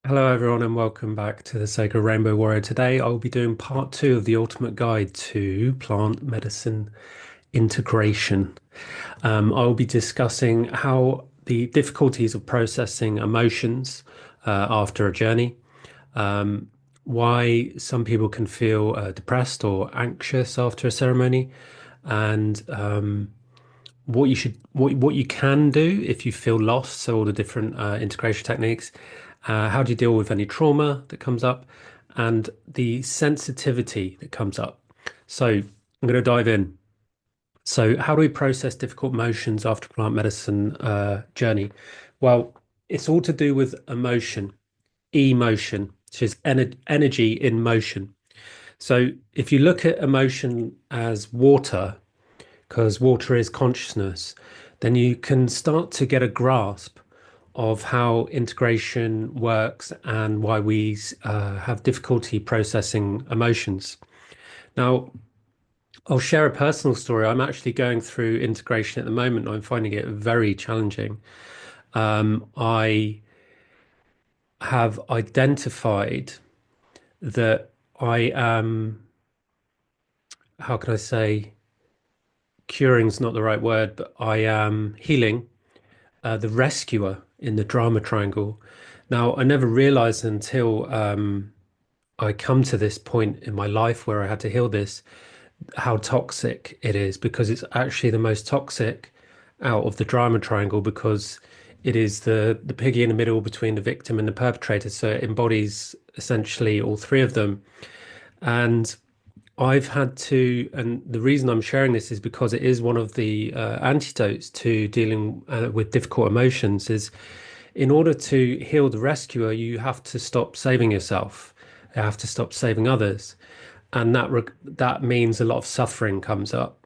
Hello, everyone, and welcome back to the Sacred Rainbow Warrior. Today, I will be doing part two of the ultimate guide to plant medicine integration. I will be discussing how the difficulties of processing emotions after a journey, why some people can feel depressed or anxious after a ceremony, and what you can do if you feel lost. So all the different integration techniques. How do you deal with any trauma that comes up, and the sensitivity that comes up? So I'm going to dive in. So how do we process difficult emotions after plant medicine journey? Well, it's all to do with emotion, emotion, which is energy in motion. So if you look at emotion as water, because water is consciousness, then you can start to get a grasp of how integration works and why we have difficulty processing emotions. Now, I'll share a personal story. I'm actually going through integration at the moment. I'm finding it very challenging. I have identified that I am, how can I say, curing's not the right word, but I am healing the rescuer in the drama triangle. Now, I never realized until I come to this point in my life where I had to heal this, how toxic it is, because it's actually the most toxic out of the drama triangle because it is the piggy in the middle between the victim and the perpetrator. So it embodies essentially all three of them. And I've had to, and the reason I'm sharing this is because it is one of the antidotes to dealing with difficult emotions is in order to heal the rescuer, you have to stop saving yourself. You have to stop saving others. And that means a lot of suffering comes up.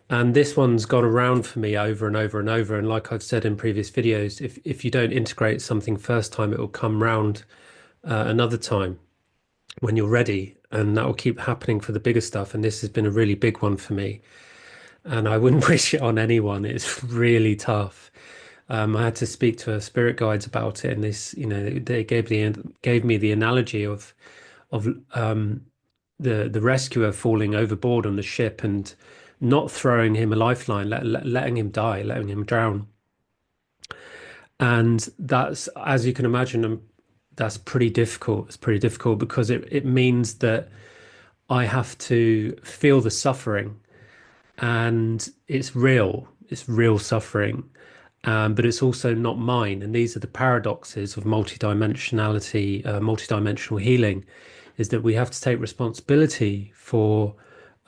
And this one's gone around for me over and over and over. And like I've said in previous videos, if you don't integrate something first time, it will come round another time when you're ready. And that will keep happening for the bigger stuff. And this has been a really big one for me. And I wouldn't wish it on anyone. It's really tough. I had to speak to spirit guides about it, and they gave me the analogy of the rescuer falling overboard on the ship and not throwing him a lifeline, letting him die, letting him drown. And that's, as you can imagine, that's pretty difficult. It's pretty difficult because it means that I have to feel the suffering, and it's real. It's real suffering. But it's also not mine. And these are the paradoxes of multidimensionality, multidimensional healing, is that we have to take responsibility for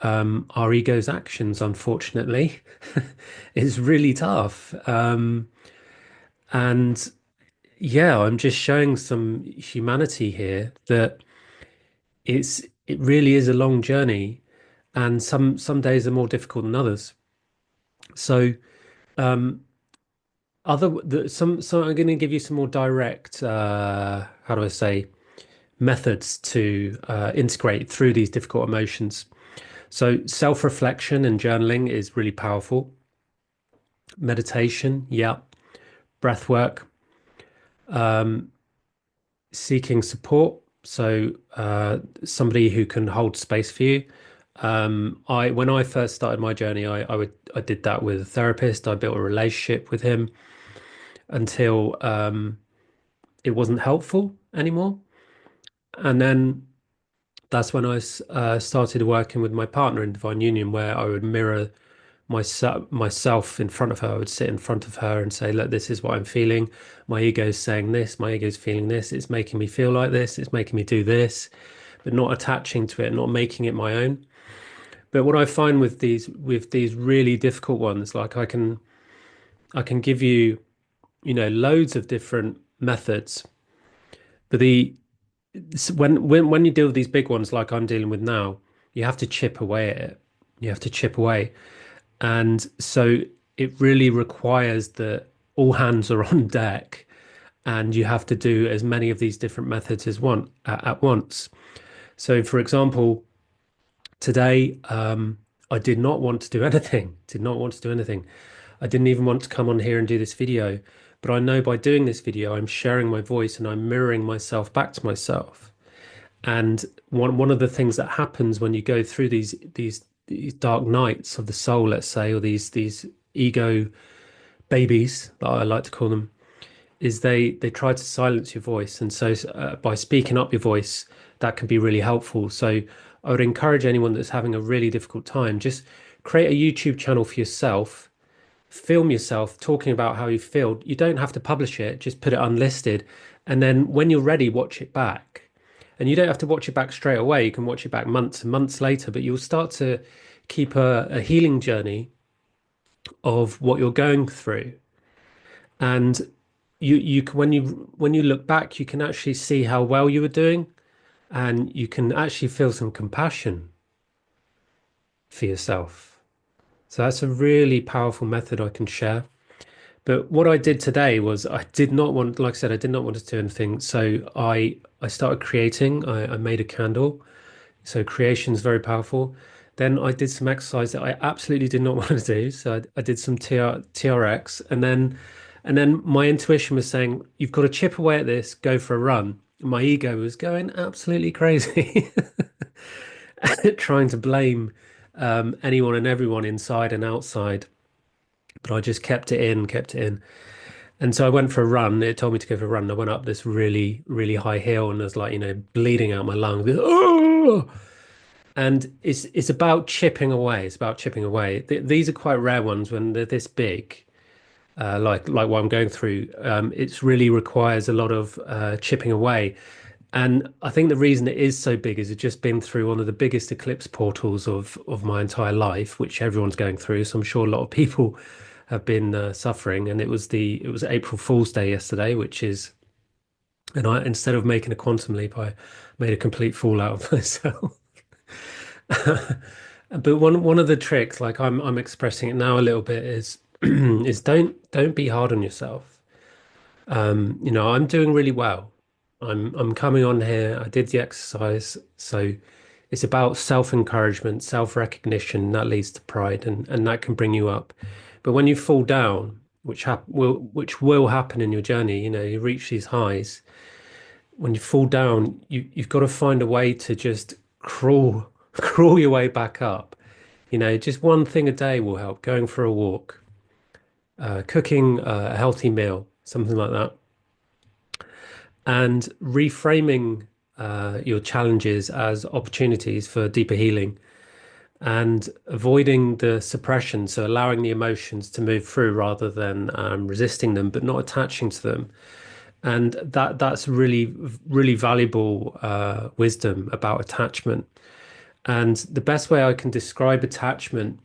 our ego's actions, unfortunately. It's really tough. And yeah, I'm just showing some humanity here that it really is a long journey, and some days are more difficult than others. So um, so I'm going to give you some more direct, how do I say, methods to integrate through these difficult emotions. So self-reflection and journaling is really powerful. Meditation, yeah. Breath work, seeking support. So somebody who can hold space for you. When I first started my journey, I did that with a therapist. I built a relationship with him until it wasn't helpful anymore. And then that's when I started working with my partner in Divine Union, where I would mirror myself in front of her. I would sit in front of her and say, look, this is what I'm feeling. My ego's saying this, my ego's feeling this. It's making me feel like this. It's making me do this, but not attaching to it, not making it my own. But what I find with these really difficult ones, like I can give you, loads of different methods. But when you deal with these big ones like I'm dealing with now, you have to chip away at it. You have to chip away. And so it really requires that all hands are on deck, and you have to do as many of these different methods as at once. So for example, today I did not want to do anything, did not want to do anything. I didn't even want to come on here and do this video, But I know by doing this video, I'm sharing my voice and I'm mirroring myself back to myself. And one of the things that happens when you go through these dark nights of the soul, let's say, or these ego babies that I like to call them, is they try to silence your voice, and so by speaking up your voice, that can be really helpful. So I would encourage anyone that's having a really difficult time, just create a YouTube channel for yourself, film yourself talking about how you feel. You don't have to publish it, just put it unlisted, and then when you're ready, watch it back. And you don't have to watch it back straight away. You can watch it back months and months later, but you'll start to keep a healing journey of what you're going through. And when you look back, you can actually see how well you were doing, and you can actually feel some compassion for yourself. So that's a really powerful method I can share. But what I did today was I did not want, like I said, I did not want to do anything. So I started creating. I made a candle. So creation is very powerful. Then I did some exercise that I absolutely did not want to do. So I did some TRX, and then my intuition was saying, "You've got to chip away at this. Go for a run." My ego was going absolutely crazy, trying to blame anyone and everyone inside and outside. But I just kept it in, kept it in. And so I went for a run. It told me to go for a run. I went up this really, really high hill and I was like, bleeding out my lungs. Oh! And it's about chipping away. It's about chipping away. These are quite rare ones when they're this big, like what I'm going through. It really requires a lot of chipping away. And I think the reason it is so big is it's just been through one of the biggest eclipse portals of my entire life, which everyone's going through. So I'm sure a lot of people have been suffering. And it was April Fool's Day yesterday, which is, and I, instead of making a quantum leap, I made a complete fool out of myself. But one of the tricks, like I'm expressing it now a little bit, is is don't be hard on yourself. I'm doing really well. I'm coming on here. I did the exercise, so it's about self-encouragement, self-recognition. That leads to pride, and that can bring you up. But when you fall down, which will happen in your journey, you reach these highs. When you fall down, you've got to find a way to just crawl crawl your way back up. Just one thing a day will help. Going for a walk, cooking a healthy meal, something like that, and reframing your challenges as opportunities for deeper healing and avoiding the suppression. So allowing the emotions to move through rather than resisting them, but not attaching to them. And that's really, really valuable wisdom about attachment. And the best way I can describe attachment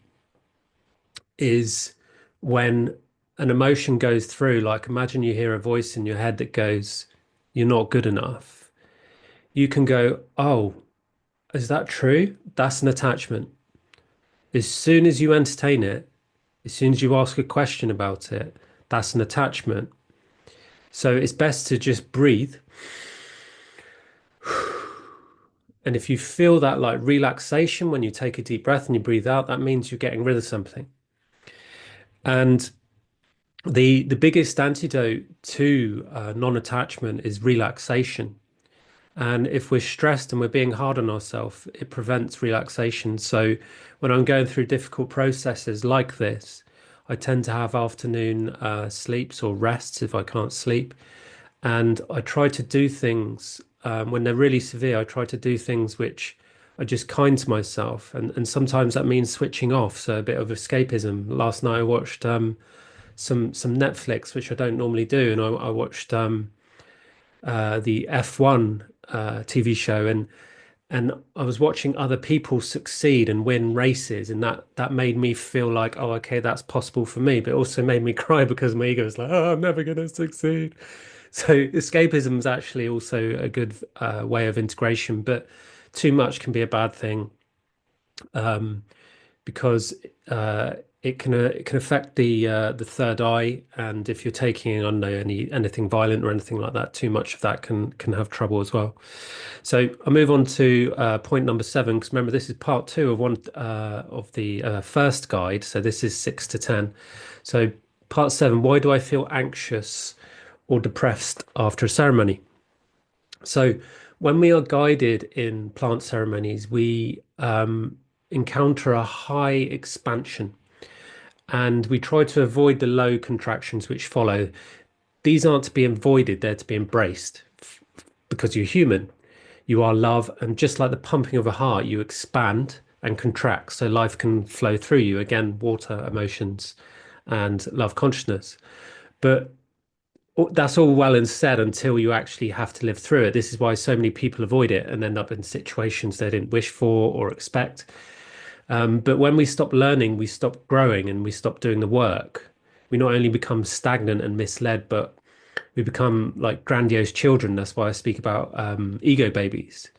is when an emotion goes through, like imagine you hear a voice in your head that goes, "You're not good enough." You can go, "Oh, is that true?" That's an attachment. As soon as you entertain it, as soon as you ask a question about it, that's an attachment. So it's best to just breathe. And if you feel that like relaxation when you take a deep breath and you breathe out, that means you're getting rid of something. And the biggest antidote to non-attachment is relaxation. And if we're stressed and we're being hard on ourselves, it prevents relaxation. So when I'm going through difficult processes like this, I tend to have afternoon sleeps or rests if I can't sleep. And I try to do things when they're really severe. I try to do things which are just kind to myself, and sometimes that means switching off. So a bit of escapism. Last night I watched some Netflix, which I don't normally do, and I watched the F1 TV show, and I was watching other people succeed and win races, and that made me feel like, oh, okay, that's possible for me, but it also made me cry because my ego was like, oh, I'm never going to succeed. So escapism is actually also a good way of integration, but too much can be a bad thing because it can affect the third eye, and if you're taking, I don't know, anything violent or anything like that, too much of that can have trouble as well. So I move on to point number 7, because remember this is part 2 of one of the first guide. So this is 6 to 10. So Part seven, why do I feel anxious or depressed after a ceremony? So, when we are guided in plant ceremonies, we encounter a high expansion and we try to avoid the low contractions which follow. These aren't to be avoided, they're to be embraced because you're human. You are love, and just like the pumping of a heart, you expand and contract so life can flow through you. Again, water, emotions, and love consciousness. But that's all well and said until you actually have to live through it. This is why so many people avoid it and end up in situations they didn't wish for or expect. But when we stop learning, we stop growing and we stop doing the work. We not only become stagnant and misled, but we become like grandiose children. That's why I speak about ego babies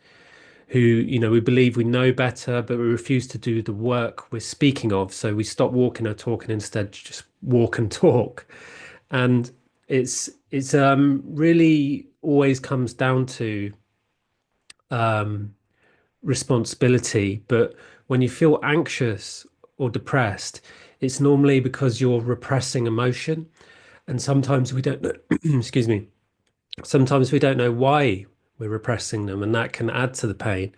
who, we believe we know better, but we refuse to do the work we're speaking of. So we stop walking or talking, instead just walk and talk. And it's really always comes down to responsibility. But when you feel anxious or depressed, it's normally because you're repressing emotion. And sometimes we don't know, excuse me, sometimes we don't know why we're repressing them, and that can add to the pain.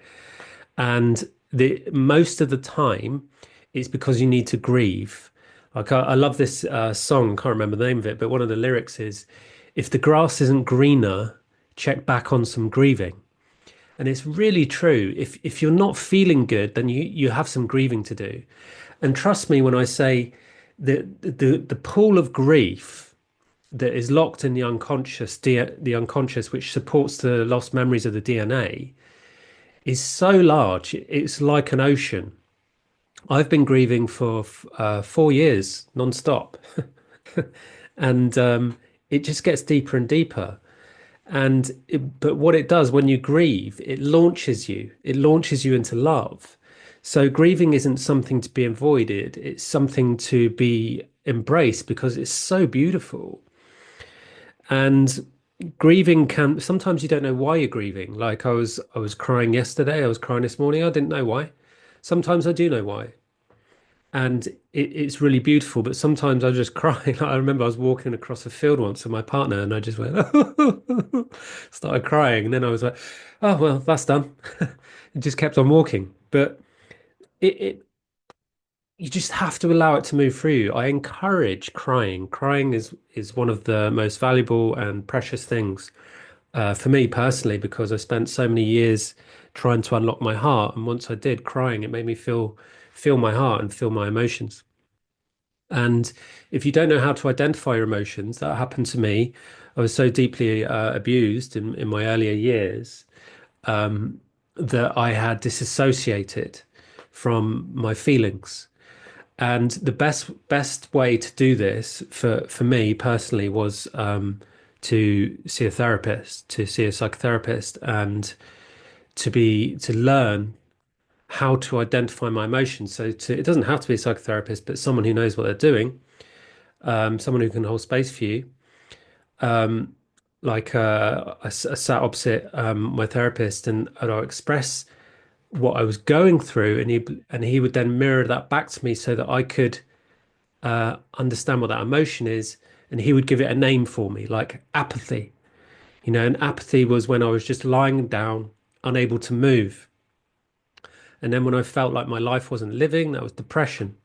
And the most of the time, it's because you need to grieve. Like I love this song, can't remember the name of it, but one of the lyrics is, "If the grass isn't greener, check back on some grieving." And it's really true. If you're not feeling good, then you have some grieving to do. And trust me when I say the pool of grief that is locked in the unconscious, the unconscious, which supports the lost memories of the DNA, is so large. It's like an ocean. I've been grieving for 4 years non-stop, and it just gets deeper and deeper. But what it does when you grieve, it launches you. It launches you into love. So grieving isn't something to be avoided. It's something to be embraced because it's so beautiful. And grieving can sometimes you don't know why you're grieving. Like I was crying yesterday, I was crying this morning, I didn't know why. Sometimes I do know why. And it's really beautiful, but sometimes I just cry. Like, I remember I was walking across a field once with my partner and I just went started crying, and then I was like, oh well, that's done. It just kept on walking. But it you just have to allow it to move through you. I encourage crying. Crying is one of the most valuable and precious things for me personally, because I spent so many years trying to unlock my heart. And once I did, crying, it made me feel my heart and feel my emotions. And if you don't know how to identify your emotions, that happened to me. I was so deeply abused in my earlier years that I had disassociated from my feelings. And the best way to do this for me personally was to see a therapist, to see a psychotherapist, and to learn how to identify my emotions. So it doesn't have to be a psychotherapist, but someone who knows what they're doing, someone who can hold space for you. Like I sat opposite my therapist, and I express what I was going through, and he would then mirror that back to me so that I could understand what that emotion is, and he would give it a name for me, like apathy. And apathy was when I was just lying down, unable to move. And then when I felt like my life wasn't living, that was depression.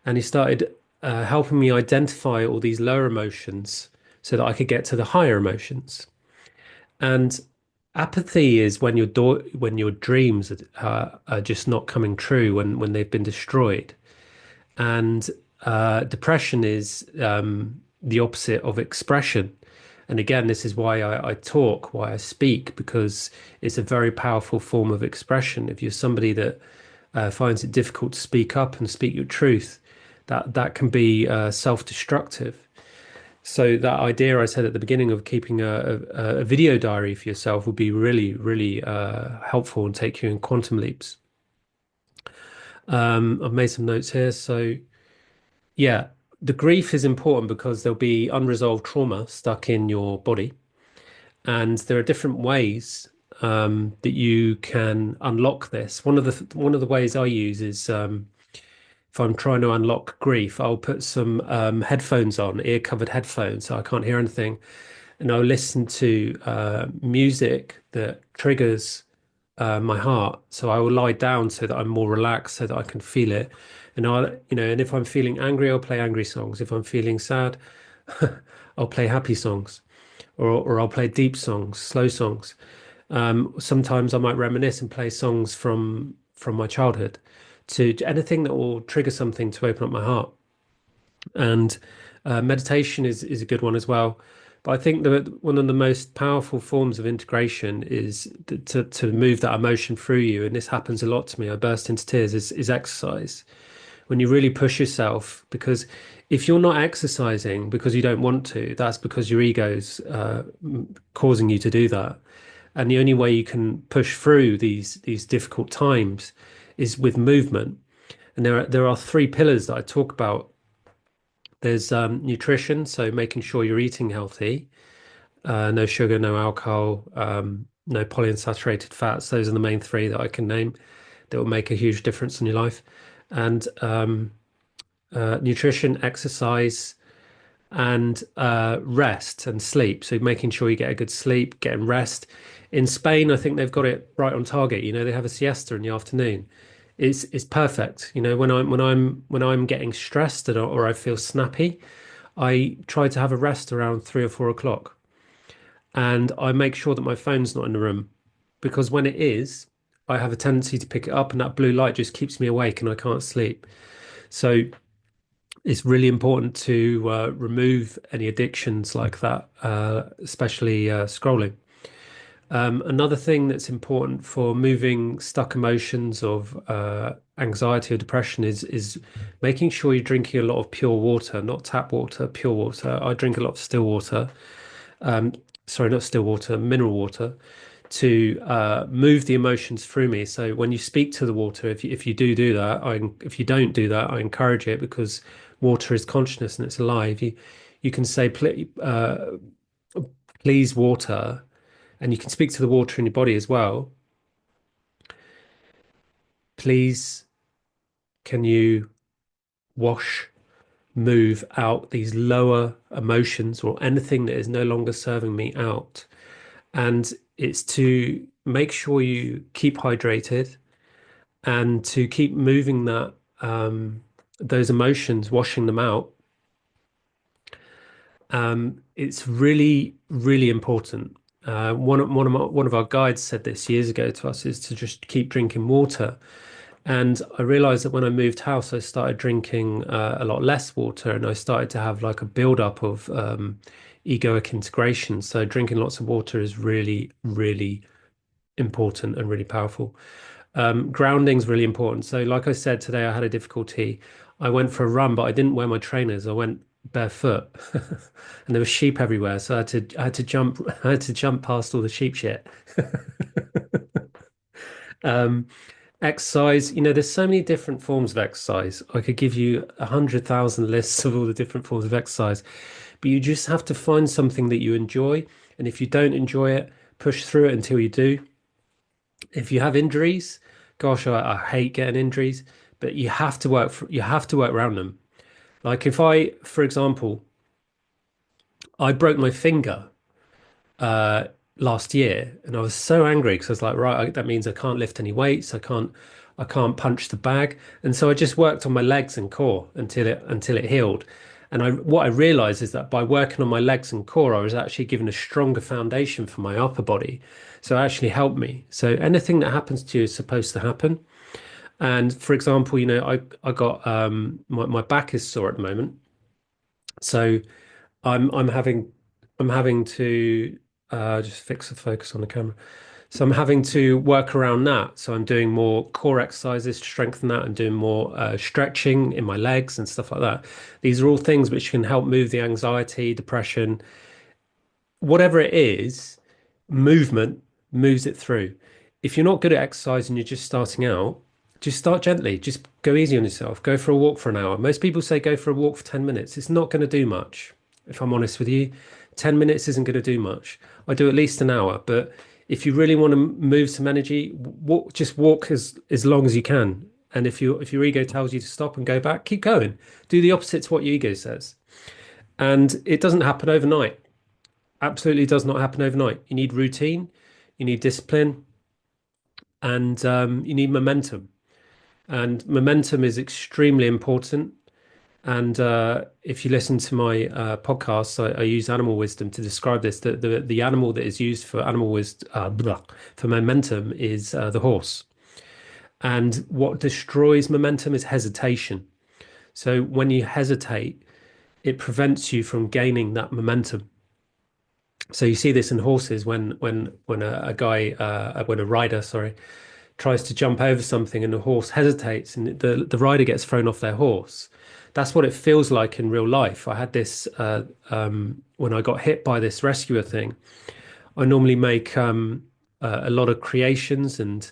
And he started helping me identify all these lower emotions so that I could get to the higher emotions. And apathy is when your dreams are just not coming true, when they've been destroyed. And depression is the opposite of expression. And again, this is why I talk, why I speak, because it's a very powerful form of expression. If you're somebody that finds it difficult to speak up and speak your truth, that can be self-destructive. So that idea I said at the beginning of keeping a video diary for yourself would be really, really helpful and take you in quantum leaps. I've made some notes here. So yeah, the grief is important because there'll be unresolved trauma stuck in your body, and there are different ways that you can unlock this. One of the ways I use is if I'm trying to unlock grief, I'll put some headphones on, ear-covered headphones, so I can't hear anything, and I'll listen to music that triggers my heart. So I will lie down so that I'm more relaxed, so that I can feel it. And and if I'm feeling angry, I'll play angry songs. If I'm feeling sad, I'll play happy songs, or I'll play deep songs, slow songs. Sometimes I might reminisce and play songs from my childhood to anything that will trigger something to open up my heart. And meditation is a good one as well. But I think that one of the most powerful forms of integration is to move that emotion through you. And this happens a lot to me. I burst into tears. Is exercise when you really push yourself. Because if you're not exercising because you don't want to, that's because your ego's causing you to do that. And the only way you can push through these difficult times is with movement. And there are three pillars that I talk about. There's nutrition, so making sure you're eating healthy, no sugar, no alcohol, no polyunsaturated fats. Those are the main three that I can name that will make a huge difference in your life. And nutrition, exercise, and rest and sleep. So making sure you get a good sleep, getting rest. In Spain, I think they've got it right on target. They have a siesta in the afternoon. It's perfect. When I'm getting stressed or I feel snappy, I try to have a rest around 3 or 4 o'clock, and I make sure that my phone's not in the room, because when it is, I have a tendency to pick it up, and that blue light just keeps me awake and I can't sleep. So it's really important to remove any addictions like that, especially scrolling. Another thing that's important for moving stuck emotions of anxiety or depression is making sure you're drinking a lot of pure water, not tap water, pure water. I drink a lot of still water. Um, sorry, not still water, mineral water, to move the emotions through me. So when you speak to the water, if you do that, if you don't do that, I encourage it, because water is consciousness and it's alive. You can say, please, water, and you can speak to the water in your body as well. Please, can you wash, move out these lower emotions or anything that is no longer serving me out? And it's to make sure you keep hydrated and to keep moving those emotions, washing them out. It's really, really important. One of our guides said this years ago to us, is to just keep drinking water. And I realized that when I moved house, I started drinking a lot less water, and I started to have like a buildup of egoic integration. So drinking lots of water is really, really important and really powerful. Grounding is really important. So, like I said, today I had a difficulty. I went for a run, but I didn't wear my trainers. I went barefoot, and there were sheep everywhere. So I had to jump. I had to jump past all the sheep shit. Um, Exercise. There's so many different forms of exercise. I could give you 100,000 lists of all the different forms of exercise, but you just have to find something that you enjoy. And if you don't enjoy it, push through it until you do. If you have injuries, gosh, I hate getting injuries, but you have to work around them. Like if for example, I broke my finger uh, last year, and I was so angry because I was like, right, that means I can't lift any weights, I can't punch the bag, and so I just worked on my legs and core until it healed. And what I realized is that by working on my legs and core, I was actually given a stronger foundation for my upper body. So it actually helped me. So anything that happens to you is supposed to happen. And for example, I got my back is sore at the moment. So I'm having to just fix the focus on the camera. So I'm having to work around that. So I'm doing more core exercises to strengthen that, and doing more stretching in my legs and stuff like that. These are all things which can help move the anxiety, depression, whatever it is. Movement moves it through. If you're not good at exercise and you're just starting out, just start gently. Just go easy on yourself. Go for a walk for an hour. Most people say go for a walk for 10 minutes. It's not going to do much. If I'm honest with you, 10 minutes isn't going to do much. I do at least an hour, but if you really want to move some energy, just walk as long as you can. And if your ego tells you to stop and go back, keep going. Do the opposite to what your ego says. And it doesn't happen overnight. Absolutely does not happen overnight. You need routine, you need discipline, and you need momentum. And momentum is extremely important. And if you listen to my podcasts, I use animal wisdom to describe this. The animal that is used for animal wisdom for momentum is the horse. And what destroys momentum is hesitation. So when you hesitate, it prevents you from gaining that momentum. So you see this in horses when a guy when a rider, sorry, tries to jump over something and the horse hesitates and the rider gets thrown off their horse. That's what it feels like in real life. I had this when I got hit by this rescuer thing. I normally make a lot of creations, and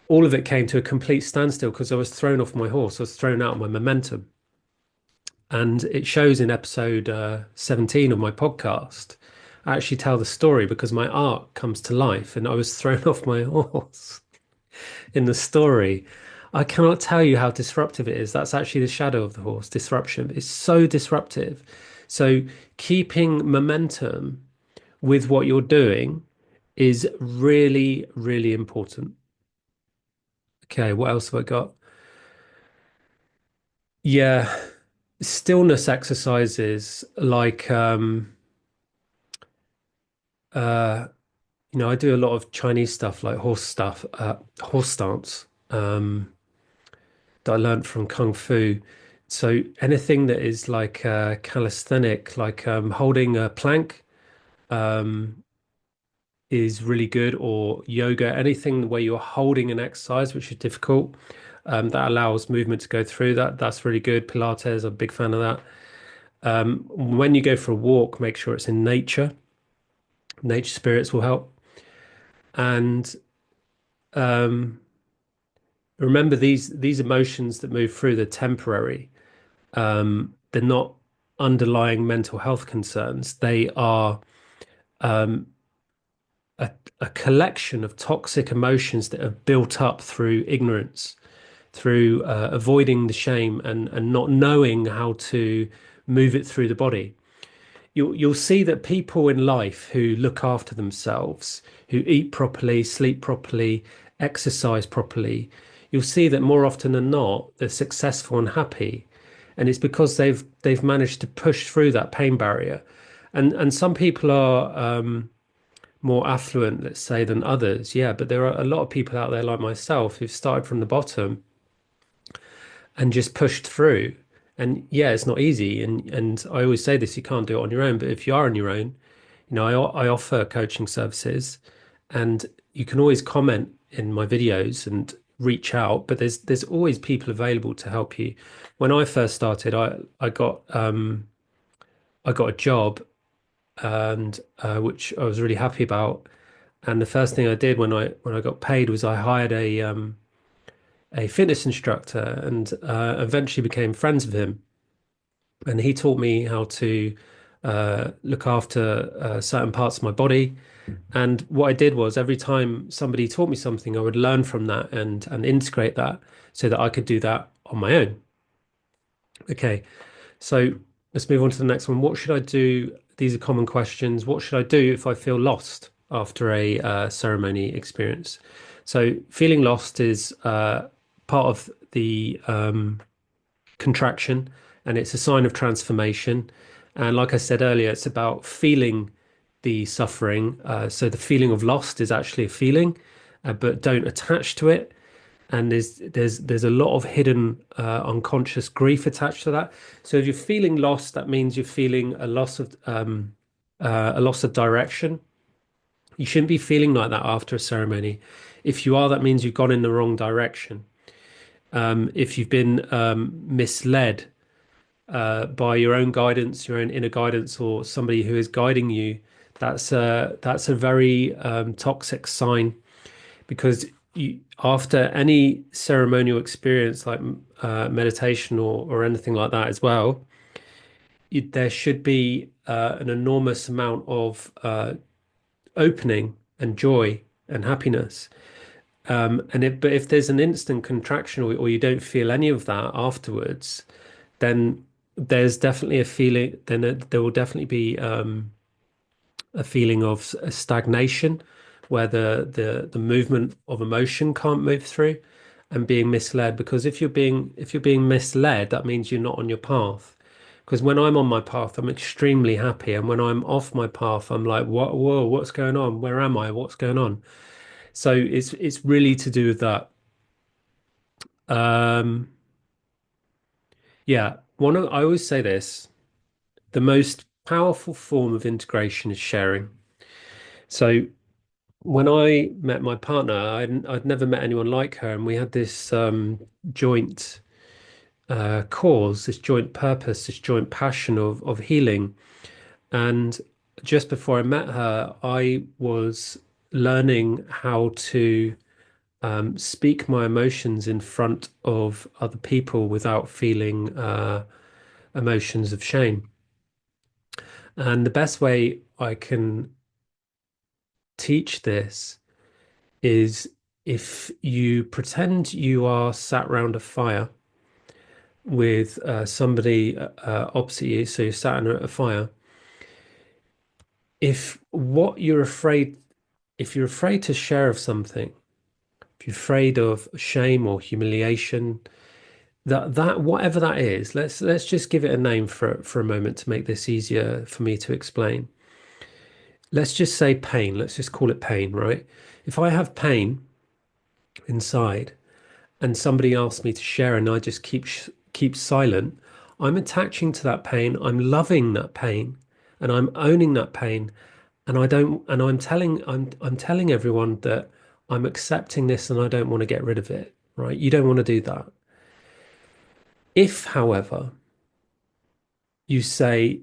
all of it came to a complete standstill because I was thrown off my horse. I was thrown out of my momentum. And it shows in episode 17 of my podcast. I actually tell the story because my art comes to life and I was thrown off my horse in the story. I cannot tell you how disruptive it is. That's actually the shadow of the horse, disruption. It's so disruptive. So keeping momentum with what you're doing is really, really important. Okay, what else have I got? Yeah, stillness exercises like uh I do a lot of Chinese stuff like horse stance, that I learned from Kung Fu. So anything that is like calisthenic, like holding a plank, um, is really good, or yoga, anything where you're holding an exercise, which is difficult, that allows movement to go through that. That's really good. Pilates, I'm a big fan of that. When you go for a walk, make sure it's in nature. Nature spirits will help. And um, remember these emotions that move through, they're temporary. They're not underlying mental health concerns. They are um, a, a collection of toxic emotions that are built up through ignorance, through avoiding the shame and not knowing how to move it through the body. You'll see that people in life who look after themselves, who eat properly, sleep properly, exercise properly, you'll see that more often than not, they're successful and happy. And it's because they've managed to push through that pain barrier. And some people are more affluent, let's say, than others. Yeah, but there are a lot of people out there like myself who've started from the bottom and just pushed through. And yeah, it's not easy. And I always say this, you can't do it on your own. But if you are on your own, I offer coaching services, and you can always comment in my videos and reach out. But there's always people available to help you. When I first started, I got a job, and which I was really happy about. And the first thing I did when I got paid was I hired a fitness instructor, and eventually became friends with him. And he taught me how to look after certain parts of my body. And what I did was every time somebody taught me something, I would learn from that and integrate that so that I could do that on my own. Okay, so let's move on to the next one. What should I do? These are common questions. What should I do if I feel lost after a ceremony experience? So feeling lost is part of the contraction, and it's a sign of transformation. And like I said earlier, it's about feeling the suffering. So the feeling of lost is actually a feeling, but don't attach to it. And there's a lot of hidden unconscious grief attached to that. So if you're feeling lost, that means you're feeling a loss of direction. You shouldn't be feeling like that after a ceremony. If you are, that means you've gone in the wrong direction. If you've been misled by your own guidance, your own inner guidance, or somebody who is guiding you, that's a very toxic sign, because after any ceremonial experience like meditation or anything like that as well, there should be an enormous amount of opening and joy and happiness. But if there's an instant contraction or you don't feel any of that afterwards, then there's definitely a feeling. Then there will definitely be a feeling of a stagnation, where the movement of emotion can't move through, and being misled. Because if you're being misled, that means you're not on your path. Because when I'm on my path, I'm extremely happy, and when I'm off my path, I'm like, what? Whoa, what's going on? Where am I? What's going on? So it's really to do with that. Um, yeah, I always say this, the most powerful form of integration is sharing. So when I met my partner, I'd never met anyone like her, and we had this joint cause, this joint purpose, this joint passion of healing. And just before I met her, I was learning how to speak my emotions in front of other people without feeling emotions of shame. And the best way I can teach this is if you pretend you are sat round a fire with somebody opposite you, so you're sat at a fire. If what you're afraid, if you're afraid to share of something, if you're afraid of shame or humiliation, that whatever that is, let's just give it a name for a moment to make this easier for me to explain. Let's just say pain. Let's just call it pain, right? If I have pain inside and somebody asks me to share and I just keep silent, I'm attaching to that pain. I'm loving that pain and I'm owning that pain. And I don't, and I'm telling everyone that I'm accepting this and I don't want to get rid of it, right? You don't want to do that. If, however, you say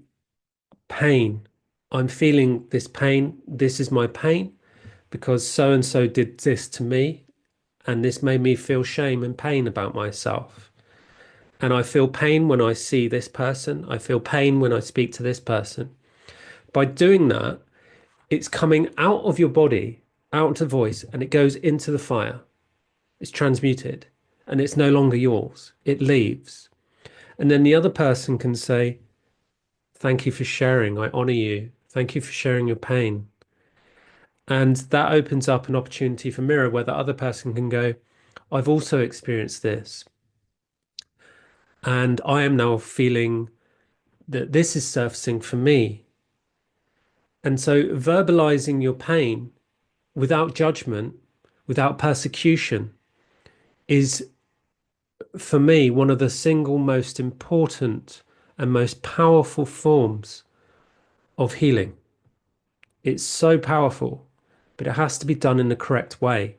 pain, I'm feeling this pain, this is my pain because so and so did this to me, and this made me feel shame and pain about myself. And I feel pain when I see this person. I feel pain when I speak to this person. By doing that, it's coming out of your body, out of voice, and it goes into the fire. It's transmuted and it's no longer yours. It leaves. And then the other person can say, thank you for sharing. I honor you. Thank you for sharing your pain. And that opens up an opportunity for mirror where the other person can go, I've also experienced this. And I am now feeling that this is surfacing for me. And so verbalizing your pain without judgment, without persecution, is for me one of the single most important and most powerful forms of healing. It's so powerful, but it has to be done in the correct way.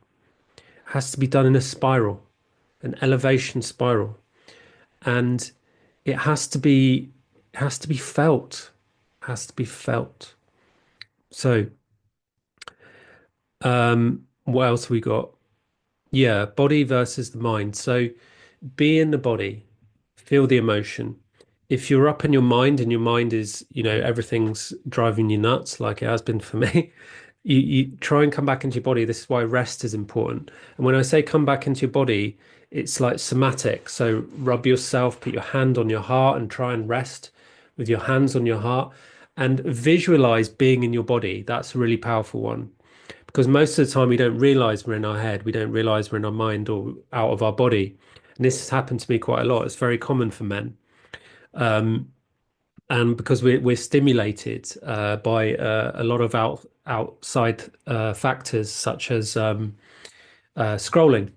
It has to be done in a spiral, an elevation spiral. And it has to be felt. It has to be felt. So, what else we got? Yeah, body versus the mind. So be in the body, feel the emotion. If you're up in your mind and your mind is, everything's driving you nuts, like it has been for me, you try and come back into your body. This is why rest is important. And when I say come back into your body, it's like somatic. So rub yourself, put your hand on your heart and try and rest with your hands on your heart and visualize being in your body. That's a really powerful one because most of the time we don't realize we're in our head, we don't realize we're in our mind or out of our body. And this has happened to me quite a lot. It's very common for men. And because we're stimulated by a lot of outside factors such as scrolling,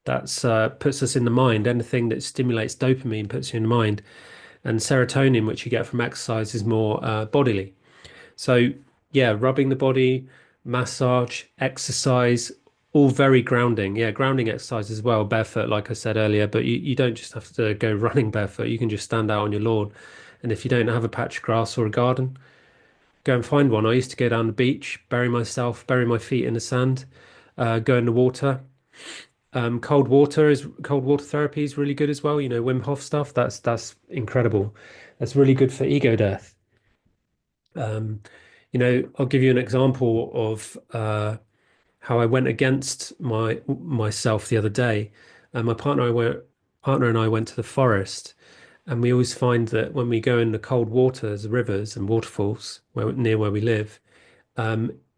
that's puts us in the mind. Anything that stimulates dopamine puts you in the mind, and serotonin, which you get from exercise, is more bodily. So yeah, rubbing the body, massage, exercise, all very grounding. Yeah, grounding exercise as well, barefoot, like I said earlier, but you don't just have to go running barefoot. You can just stand out on your lawn. And if you don't have a patch of grass or a garden, go and find one. I used to go down the beach, bury my feet in the sand, go in the water. Cold water therapy is really good as well. Wim Hof stuff. That's incredible. That's really good for ego death. I'll give you an example of how I went against myself the other day. And my partner and I went to the forest, and we always find that when we go in the cold waters, rivers and waterfalls near where we live,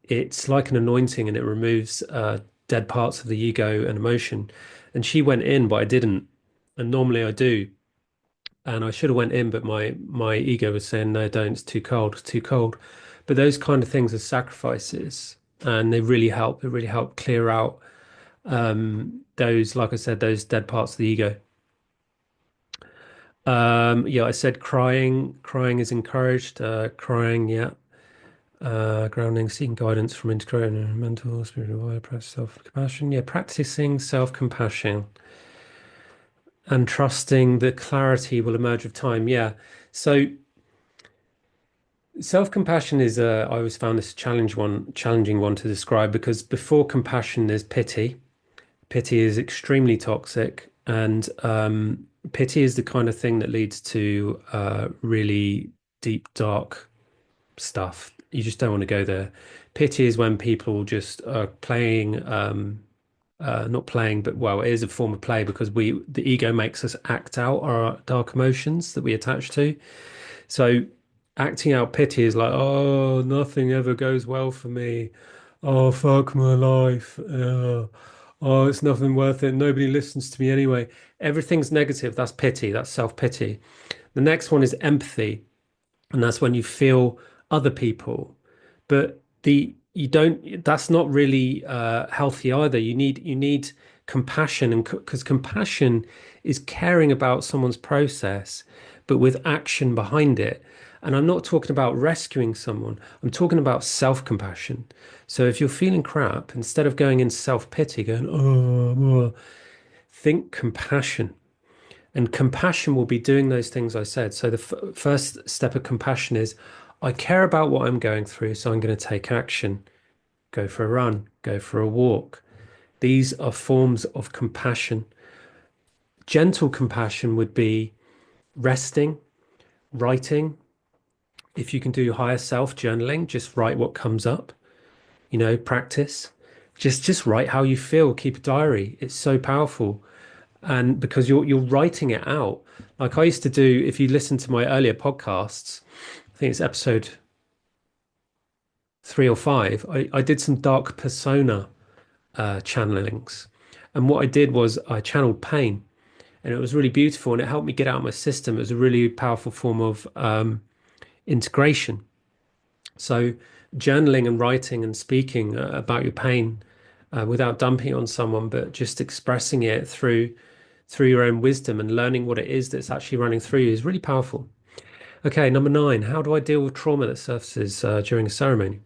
it's like an anointing, and it removes dead parts of the ego and emotion. And she went in, but I didn't. And normally I do. And I should have went in, but my ego was saying, no, don't, it's too cold, it's too cold. But those kind of things are sacrifices, and they really help. They really help clear out those, like I said, those dead parts of the ego. Yeah, I said crying. Crying is encouraged. Crying, yeah. Grounding, seeking guidance from integrated mental, spiritual, practice self-compassion. Yeah, practicing self-compassion and trusting that clarity will emerge with time. Yeah. So self-compassion is I always found this challenging one to describe, because before compassion there's pity. Pity is extremely toxic, and pity is the kind of thing that leads to really deep, dark stuff. You just don't want to go there. Pity is when people just are playing, not playing, but well, it is a form of play, because the ego makes us act out our dark emotions that we attach to. So acting out pity is like, oh, nothing ever goes well for me. Oh, fuck my life. Oh, it's nothing worth it. Nobody listens to me anyway. Everything's negative. That's pity. That's self-pity. The next one is empathy, and that's when you feel other people, but the you don't, that's not really healthy either. You need compassion, and because compassion is caring about someone's process but with action behind it. And I'm not talking about rescuing someone, I'm talking about self-compassion. So if you're feeling crap, instead of going in self-pity, going, oh, think compassion. And compassion will be doing those things I said. So the first step of compassion is, I care about what I'm going through, so I'm going to take action. Go for a run, go for a walk. These are forms of compassion. Gentle compassion would be resting, writing. If you can do higher self journaling, just write what comes up, practice. Just write how you feel, keep a diary. It's so powerful. And because you're writing it out. Like I used to do, if you listen to my earlier podcasts, I think it's episode 3 or 5, I did some dark persona channelings. And what I did was I channeled pain, and it was really beautiful, and it helped me get out of my system. It was a really powerful form of integration. So journaling and writing and speaking about your pain without dumping it on someone, but just expressing it through your own wisdom and learning what it is that's actually running through you is really powerful. Okay, number 9, how do I deal with trauma that surfaces during a ceremony?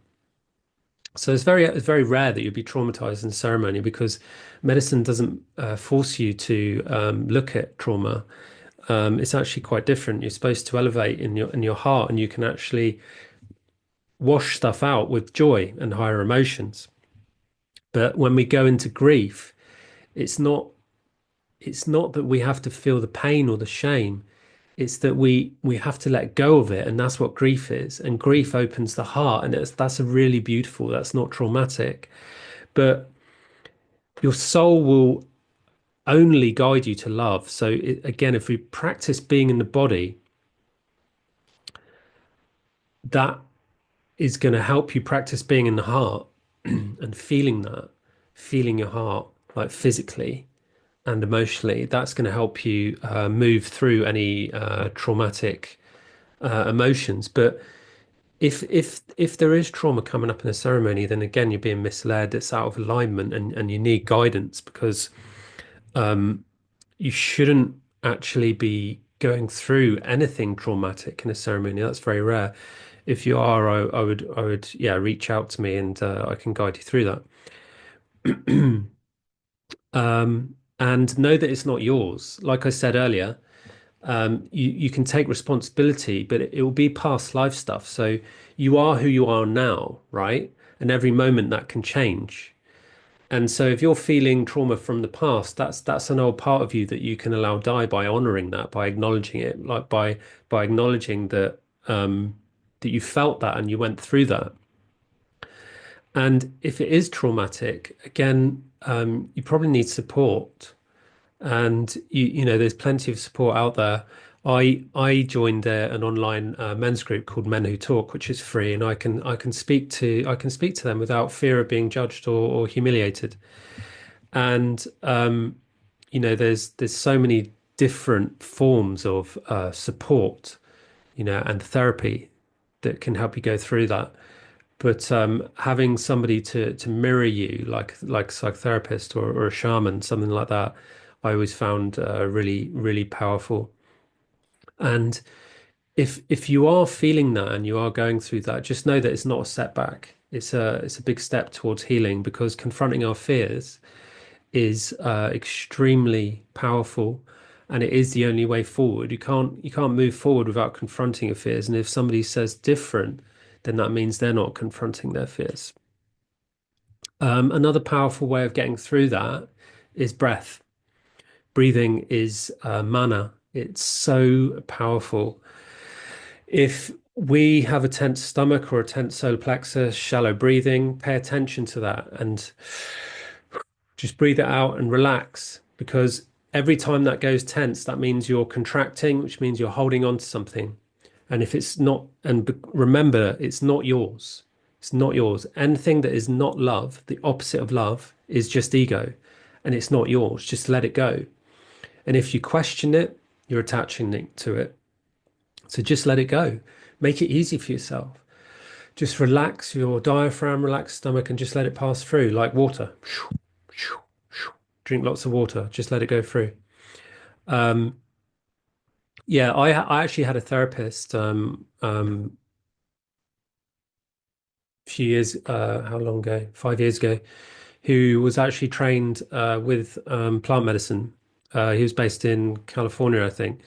So it's very rare that you'd be traumatized in ceremony, because medicine doesn't force you to look at trauma. It's actually quite different. You're supposed to elevate in your heart, and you can actually wash stuff out with joy and higher emotions. But when we go into grief, it's not it's not that we have to feel the pain or the shame. It's that we have to let go of it, and that's what grief is. And grief opens the heart, and that's a really beautiful. That's not traumatic, but your soul will only guide you to love. So again, if we practice being in the body, that is going to help you practice being in the heart and feeling that, feeling your heart, like physically and emotionally. That's going to help you move through any traumatic emotions. But if there is trauma coming up in a ceremony, then again you're being misled. It's out of alignment, and you need guidance, because you shouldn't actually be going through anything traumatic in a ceremony. That's very rare. If you are, I would, yeah, reach out to me, and I can guide you through that. And know that it's not yours. Like I said earlier, you can take responsibility, but it will be past life stuff. So you are who you are now, right? And every moment that can change. And so if you're feeling trauma from the past, that's an old part of you that you can allow die by honoring that, by acknowledging it, like by acknowledging that that you felt that and you went through that. And if it is traumatic, again, you probably need support. And there's plenty of support out there. I joined an online men's group called Men Who Talk, which is free, and I can speak to them without fear of being judged or humiliated. And there's so many different forms of support, and therapy that can help you go through that. But having somebody to mirror you, like a psychotherapist or a shaman, something like that, I always found really, really powerful. And if you are feeling that and you are going through that, just know that it's not a setback. It's a big step towards healing, because confronting our fears is extremely powerful, and it is the only way forward. You can't move forward without confronting your fears. And if somebody says different, then that means they're not confronting their fears. Another powerful way of getting through that is breath. Breathing is mana. It's so powerful. If we have a tense stomach or a tense solar plexus, shallow breathing, pay attention to that and just breathe it out and relax, because every time that goes tense, that means you're contracting, which means you're holding on to something. And if it's not, remember, it's not yours. It's not yours. Anything that is not love, the opposite of love, is just ego, and it's not yours. Just let it go. And if you question it, you're attaching it to it. So just let it go. Make it easy for yourself. Just relax your diaphragm, relax stomach, and just let it pass through like water. Drink lots of water. Just let it go through. Um, yeah, I actually had a therapist a few years, how long ago? 5 years ago, who was actually trained with plant medicine. He was based in California, I think.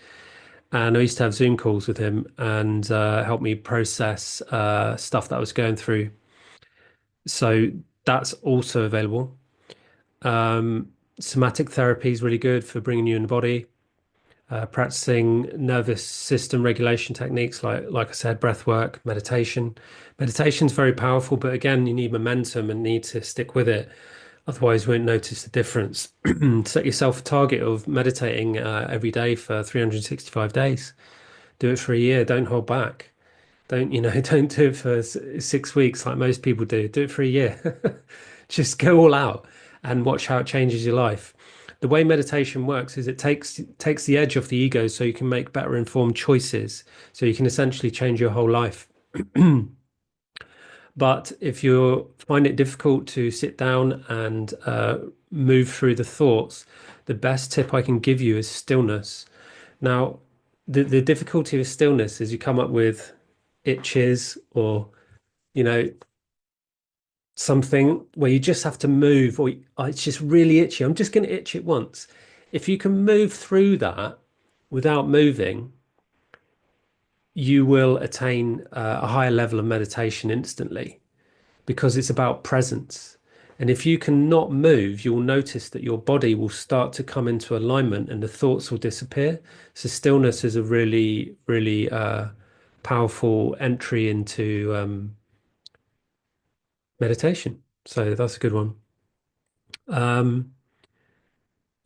And I used to have Zoom calls with him and help me process stuff that I was going through. So that's also available. Somatic therapy is really good for bringing you in the body. Practicing nervous system regulation techniques, like I said, breath work, meditation. Meditation is very powerful, but again, you need momentum and need to stick with it. Otherwise, you won't notice the difference. Set yourself a target of meditating every day for 365 days. Do it for a year. Don't hold back. Don't do it for 6 weeks like most people do. Do it for a year. Just go all out and watch how it changes your life. The way meditation works is it takes the edge off the ego, so you can make better informed choices. So you can essentially change your whole life. But if you find it difficult to sit down and move through the thoughts, the best tip I can give you is stillness. Now, the difficulty with stillness is you come up with itches, or you know something where you just have to move, or oh, it's just really itchy. I'm just going to itch it once. If you can move through that without moving, you will attain a higher level of meditation instantly, because it's about presence. And if you cannot move, you'll notice that your body will start to come into alignment and the thoughts will disappear. So stillness is a really, really powerful entry into meditation. So that's a good one. Um,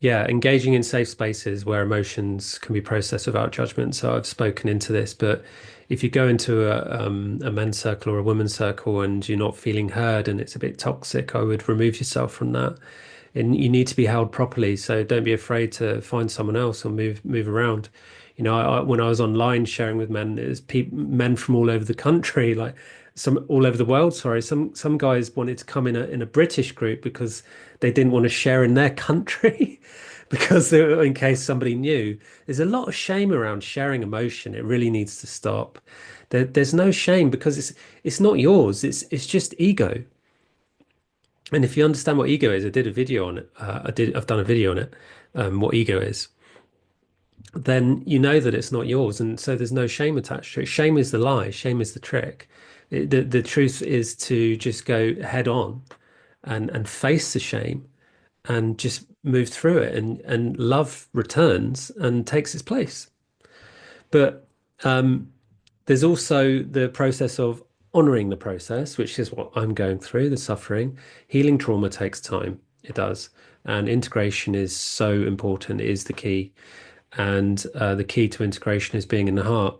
yeah, engaging in safe spaces where emotions can be processed without judgment. So I've spoken into this, but if you go into a men's circle or a women's circle and you're not feeling heard and it's a bit toxic, I would remove yourself from that. And you need to be held properly. So don't be afraid to find someone else or move around. When I was online sharing with men, it was men from all over the country, like some all over the world. Sorry, some guys wanted to come in a British group because they didn't want to share in their country, because in case somebody knew. There's a lot of shame around sharing emotion. It really needs to stop. There's no shame, because it's not yours. It's just ego. And if you understand what ego is, I did a video on it. I've done a video on it, what ego is. Then you know that it's not yours, and so there's no shame attached to it. Shame is the lie. Shame is the trick. The truth is to just go head on and face the shame and just move through it, and love returns and takes its place. But there's also the process of honoring the process, which is what I'm going through, the suffering. Healing trauma takes time. It does. And integration is so important, it is the key. And the key to integration is being in the heart.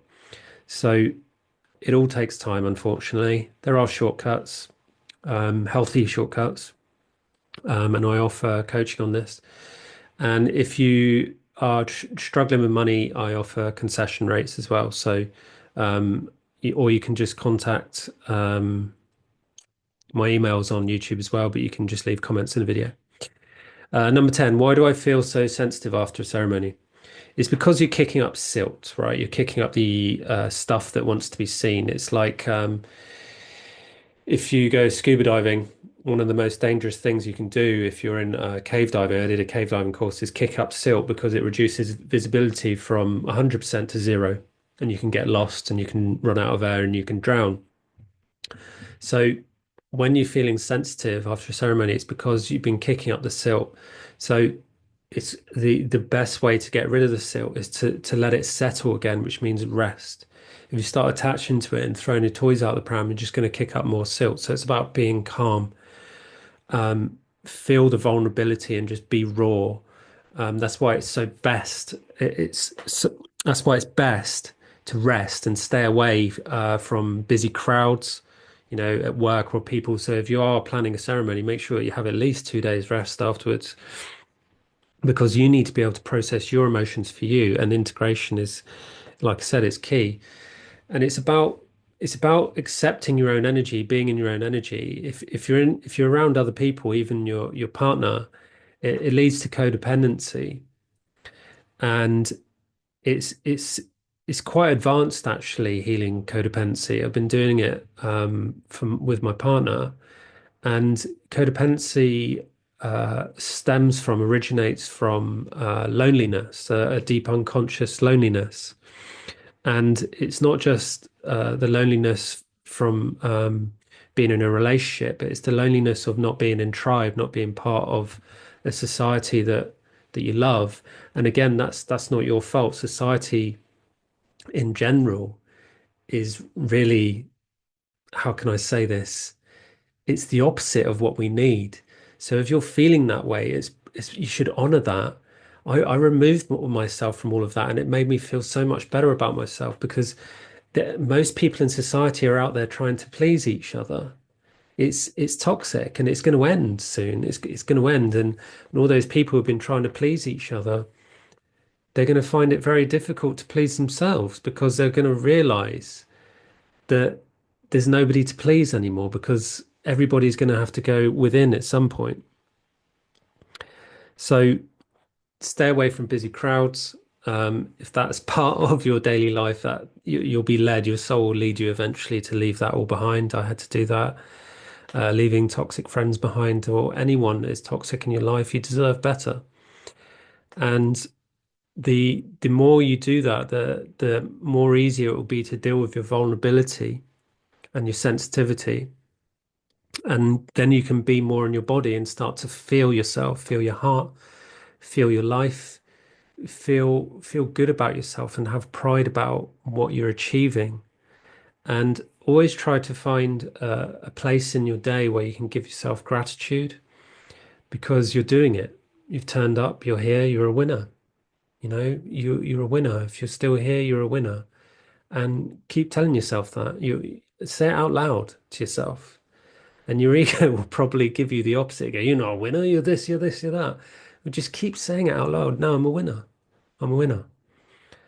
So it all takes time, unfortunately. There are shortcuts, healthy shortcuts, and I offer coaching on this. And if you are struggling with money, I offer concession rates as well. So, or you can just contact my emails on YouTube as well, but you can just leave comments in the video. Number 10, why do I feel so sensitive after a ceremony? It's because you're kicking up silt, right? You're kicking up the stuff that wants to be seen. It's like if you go scuba diving, one of the most dangerous things you can do if you're in cave diving, I did a cave diving course, is kick up silt because it reduces visibility from 100% to zero. And you can get lost and you can run out of air and you can drown. So when you're feeling sensitive after a ceremony, it's because you've been kicking up the silt. So it's the best way to get rid of the silt is to let it settle again, which means rest. If you start attaching to it and throwing your toys out the pram, you're just going to kick up more silt. So it's about being calm, feel the vulnerability, and just be raw. That's why it's so best. That's why it's best to rest and stay away from busy crowds, at work or people. So if you are planning a ceremony, make sure you have at least 2 days rest afterwards, because you need to be able to process your emotions for you. And integration is, like I said, it's key. And it's about accepting your own energy, being in your own energy. If you're around other people, even your partner, it leads to codependency. And it's quite advanced, actually, healing codependency. I've been doing it from with my partner, and codependency originates from loneliness, a deep unconscious loneliness. And it's not just the loneliness from being in a relationship, but it's the loneliness of not being in tribe, not being part of a society that you love. And again, that's not your fault. Society in general is really, how can I say this? It's the opposite of what we need. So if you're feeling that way, you should honor that. I removed myself from all of that, and it made me feel so much better about myself, because most people in society are out there trying to please each other. It's toxic, and it's going to end soon. It's going to end, and all those people who've been trying to please each other, they're going to find it very difficult to please themselves, because they're going to realize that there's nobody to please anymore, because everybody's going to have to go within at some point. So stay away from busy crowds. If that's part of your daily life, that you'll be led, your soul will lead you eventually to leave that all behind. I had to do that. Leaving toxic friends behind, or anyone that is toxic in your life, you deserve better. And the more you do that, the more easier it will be to deal with your vulnerability and your sensitivity. And then you can be more in your body and start to feel yourself, feel your heart, feel your life, feel good about yourself, and have pride about what you're achieving. And always try to find a place in your day where you can give yourself gratitude, because you're doing it. You've turned up, you're here, you're a winner. You're a winner. If you're still here, you're a winner. And keep telling yourself that. You say it out loud to yourself. And your ego will probably give you the opposite. Go, you're not a winner, you're this, you're this, you're that. But just keep saying it out loud. No, I'm a winner. I'm a winner.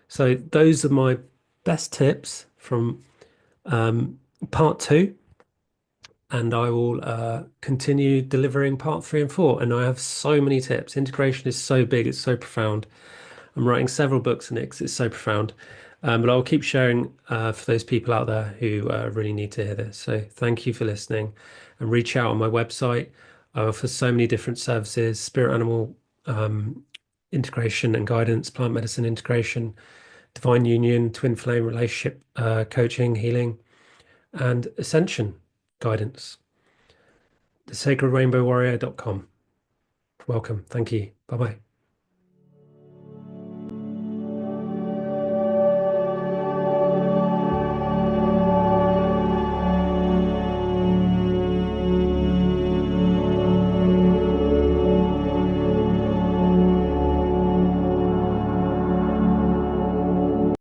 So those are my best tips from part two. And I will continue delivering part three and four. And I have so many tips. Integration is so big, it's so profound. I'm writing several books on it because it's so profound. But I'll keep sharing for those people out there who really need to hear this. So thank you for listening, and reach out on my website. I offer so many different services: spirit animal integration and guidance, plant medicine integration, divine union, twin flame relationship coaching, healing, and ascension guidance. The sacred rainbow warrior.com. Welcome. Thank you. Bye bye.